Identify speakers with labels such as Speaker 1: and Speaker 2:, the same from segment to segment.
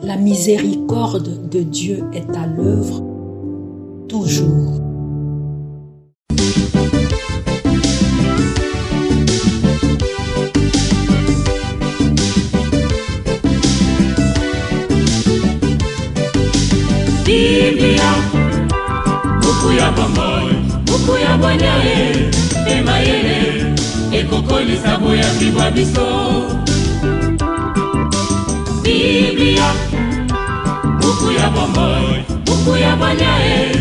Speaker 1: La miséricorde de Dieu est à l'œuvre toujours.
Speaker 2: Biblia, buku ya bomoi, buku ya bonyae, emayele, ekokolisa boya bibwa biso. Biblia, buku ya bomoi, buku ya bonyae,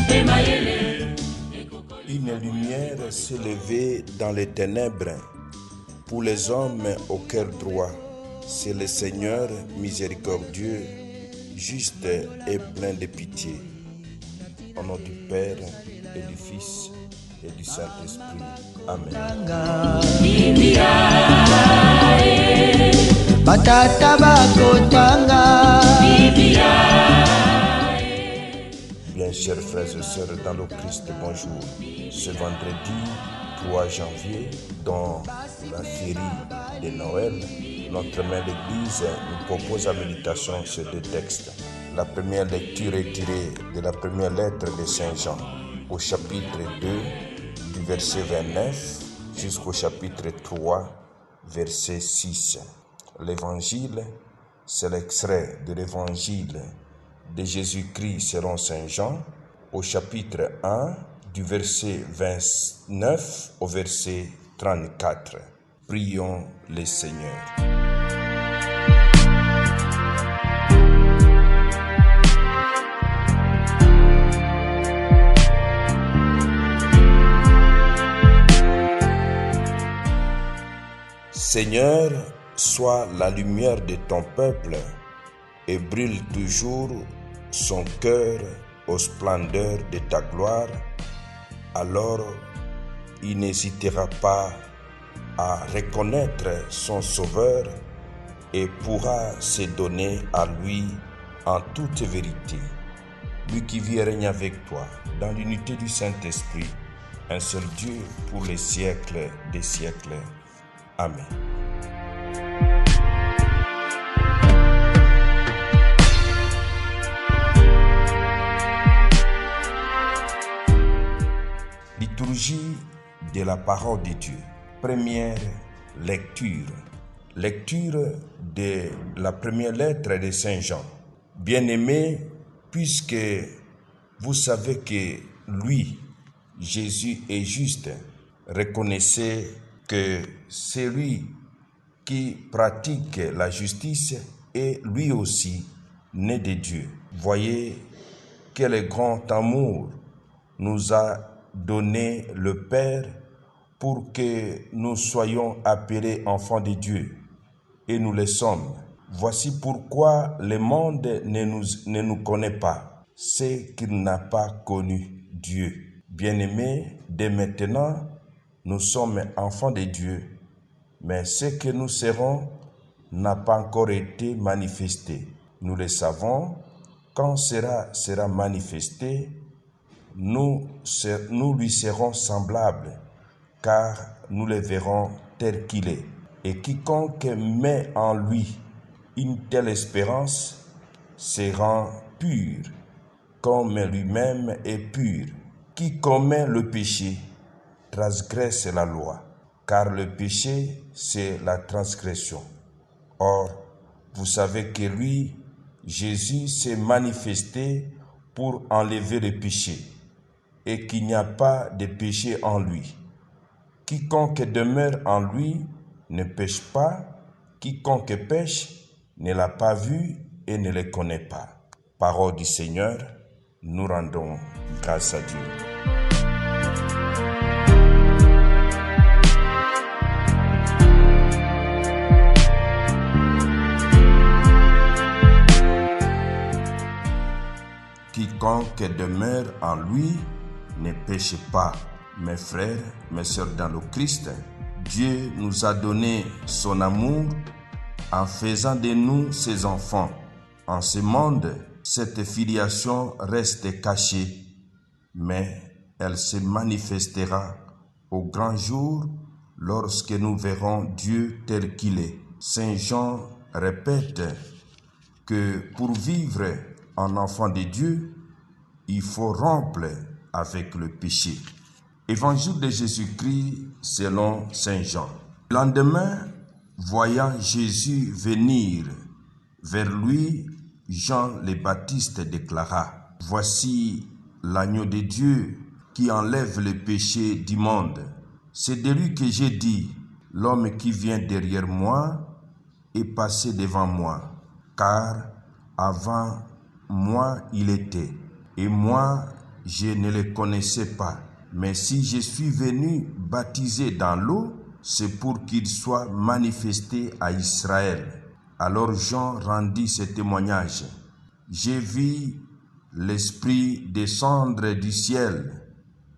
Speaker 2: emayele, ekokolisa.
Speaker 3: Une lumière s'est levée dans les ténèbres pour les hommes au cœur droit. C'est le Seigneur miséricordieux, juste et plein de pitié. Au nom du Père et du Fils et du Saint-Esprit. Amen. Bien chers frères et sœurs dans le Christ, bonjour. Ce vendredi 3 janvier, dans la féerie de Noël, notre mère l'Église nous propose la méditation sur deux textes. La première lecture est tirée de la première lettre de Saint Jean, au chapitre 2, du verset 29 jusqu'au chapitre 3, verset 6. L'évangile, c'est l'extrait de l'évangile de Jésus-Christ selon Saint Jean, au chapitre 1, du verset 29 au verset 34. Prions le Seigneur. Seigneur, sois la lumière de ton peuple et brûle toujours son cœur aux splendeurs de ta gloire. Alors, il n'hésitera pas à reconnaître son Sauveur et pourra se donner à lui en toute vérité. Lui qui vit et règne avec toi dans l'unité du Saint-Esprit, un seul Dieu pour les siècles des siècles. Amen. Liturgie de la parole de Dieu. Première lecture. Lecture de la première lettre de Saint Jean. Bien-aimés, puisque vous savez que lui, Jésus, est juste, reconnaissez que celui qui pratique la justice est lui aussi né de Dieu. Voyez quel grand amour nous a donné le Père pour que nous soyons appelés enfants de Dieu, et nous le sommes. Voici pourquoi le monde ne nous connaît pas, c'est qu'il n'a pas connu Dieu. Bien-aimés, dès maintenant, nous sommes enfants de Dieu, mais ce que nous serons n'a pas encore été manifesté. Nous le savons, quand sera manifesté, nous lui serons semblables, car nous le verrons tel qu'il est. Et quiconque met en lui une telle espérance se rend pur, comme lui-même est pur. Qui commet le péché transgresse la loi, car le péché, c'est la transgression. Or, vous savez que lui, Jésus, s'est manifesté pour enlever le péché, et qu'il n'y a pas de péché en lui. Quiconque demeure en lui ne pêche pas, quiconque pêche ne l'a pas vu et ne le connaît pas. Parole du Seigneur, nous rendons grâce à Dieu. Quiconque demeure en lui ne péche pas. Mes frères, mes sœurs dans le Christ, Dieu nous a donné son amour en faisant de nous ses enfants. En ce monde, cette filiation reste cachée, mais elle se manifestera au grand jour lorsque nous verrons Dieu tel qu'il est. Saint Jean répète que pour vivre en enfant de Dieu, il faut rompre avec le péché. Évangile de Jésus-Christ selon Saint Jean. Le lendemain, voyant Jésus venir vers lui, Jean le Baptiste déclara: Voici l'agneau de Dieu qui enlève le péché du monde. C'est de lui que j'ai dit: L'homme qui vient derrière moi est passé devant moi, car avant moi il était, et moi je ne le connaissais pas. Mais si je suis venu baptiser dans l'eau, c'est pour qu'il soit manifesté à Israël. Alors Jean rendit ce témoignage: J'ai vu l'Esprit descendre du ciel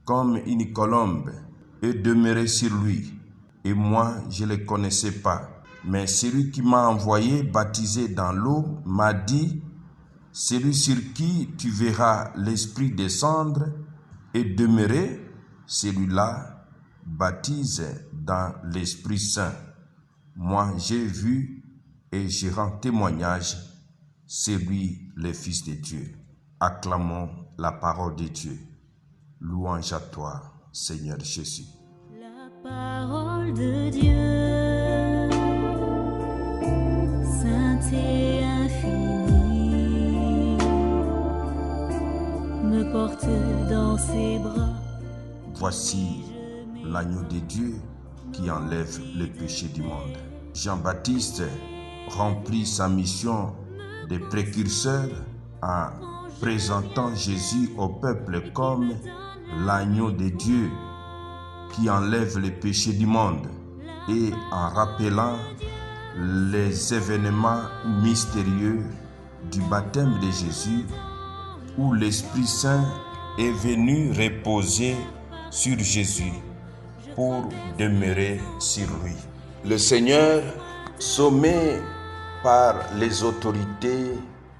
Speaker 3: comme une colombe et demeurer sur lui. Et moi, je ne le connaissais pas. Mais celui qui m'a envoyé baptiser dans l'eau m'a dit: Celui sur qui tu verras l'Esprit descendre et demeurer, celui-là baptise dans l'Esprit Saint. Moi, j'ai vu et je rends témoignage, c'est lui le Fils de Dieu. Acclamons la parole de Dieu. Louange à toi, Seigneur Jésus.
Speaker 4: La parole de Dieu, sainte et infinie, me porte dans ses bras.
Speaker 3: Voici l'agneau de Dieu qui enlève le péché du monde. Jean-Baptiste remplit sa mission de précurseur en présentant Jésus au peuple comme l'agneau de Dieu qui enlève le péché du monde et en rappelant les événements mystérieux du baptême de Jésus où l'Esprit Saint est venu reposer sur Jésus pour demeurer sur lui. Le Seigneur, sommé par les autorités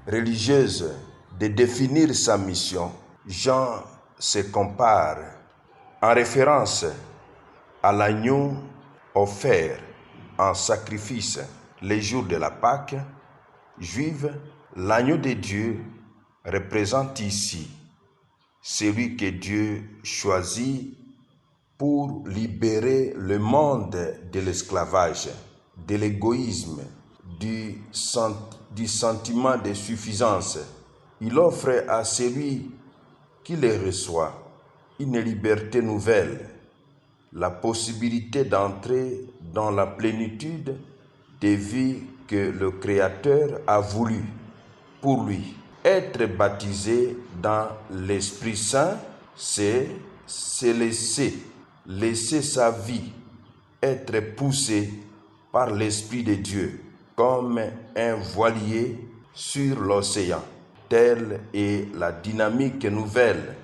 Speaker 3: religieuses de définir sa mission, Jean se compare en référence à l'agneau offert en sacrifice les jours de la Pâque juive. L'agneau de Dieu représente ici celui que Dieu choisit pour libérer le monde de l'esclavage, de l'égoïsme, du sentiment de suffisance. Il offre à celui qui les reçoit une liberté nouvelle, la possibilité d'entrer dans la plénitude des vies que le Créateur a voulu pour lui. Être baptisé dans l'Esprit Saint, c'est se laisser sa vie être poussé par l'Esprit de Dieu comme un voilier sur l'océan. Telle est la dynamique nouvelle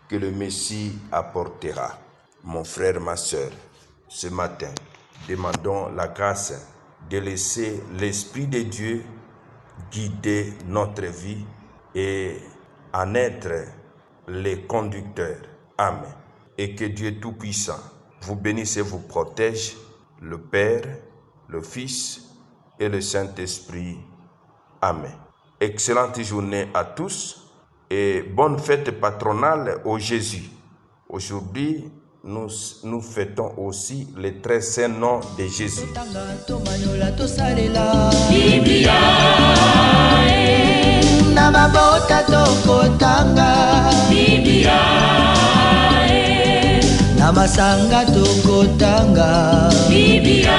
Speaker 3: que le Messie apportera. Mon frère, ma sœur, ce matin, demandons la grâce de laisser l'Esprit de Dieu guider notre vie et en être les conducteurs. Amen. Et que Dieu Tout-Puissant vous bénisse et vous protège, le Père, le Fils et le Saint-Esprit. Amen. Excellente journée à tous et bonne fête patronale au Jésus. Aujourd'hui, nous fêtons aussi les très saints noms de Jésus.
Speaker 2: Biblia,
Speaker 5: Namabota tokotanga
Speaker 2: Biblia,
Speaker 5: Namasanga tokotanga
Speaker 2: Biblia,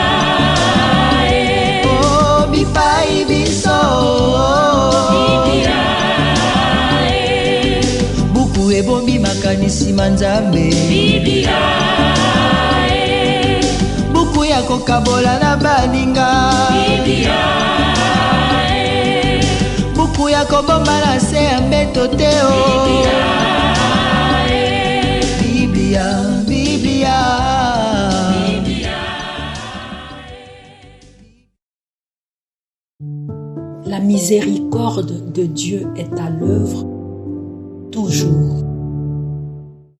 Speaker 5: Oh bipai biso
Speaker 2: Biblia,
Speaker 5: Buku ebombi makanisi manzambe
Speaker 2: Biblia,
Speaker 5: Buku ya kokabola na baninga
Speaker 2: Biblia,
Speaker 5: Buku ya kobomba na se ya mbeto te o Biblia, Biblia
Speaker 1: La miséricorde de Dieu est à l'œuvre toujours.